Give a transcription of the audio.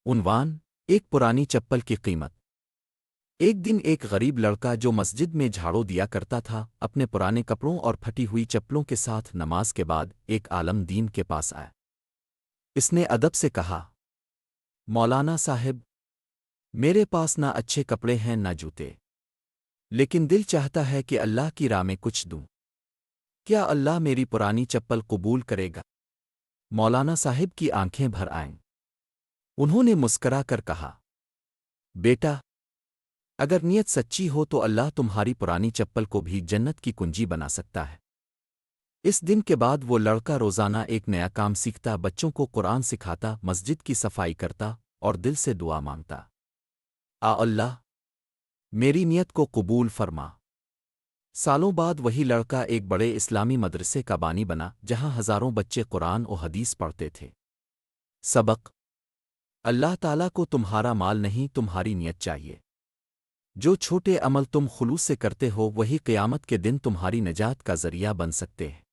عنوان: ایک پرانی چپل کی قیمت۔ ایک دن ایک غریب لڑکا جو مسجد میں جھاڑو دیا کرتا تھا اپنے پرانے کپڑوں اور پھٹی ہوئی چپلوں کے ساتھ نماز کے بعد ایک عالم دین کے پاس آیا۔ اس نے ادب سے کہا، مولانا صاحب، میرے پاس نہ اچھے کپڑے ہیں نہ جوتے، لیکن دل چاہتا ہے کہ اللہ کی راہ میں کچھ دوں۔ کیا اللہ میری پرانی چپل قبول کرے گا؟ مولانا صاحب کی آنکھیں بھر آئیں۔ انہوں نے مسکرا کر کہا، بیٹا، اگر نیت سچی ہو تو اللہ تمہاری پرانی چپل کو بھی جنت کی کنجی بنا سکتا ہے۔ اس دن کے بعد وہ لڑکا روزانہ ایک نیا کام سیکھتا، بچوں کو قرآن سکھاتا، مسجد کی صفائی کرتا اور دل سے دعا مانگتا، اللہ میری نیت کو قبول فرما۔ سالوں بعد وہی لڑکا ایک بڑے اسلامی مدرسے کا بانی بنا جہاں ہزاروں بچے قرآن و حدیث پڑھتے تھے۔ سبق: اللہ تعالیٰ کو تمہارا مال نہیں، تمہاری نیت چاہیے۔ جو چھوٹے عمل تم خلوص سے کرتے ہو وہی قیامت کے دن تمہاری نجات کا ذریعہ بن سکتے ہیں۔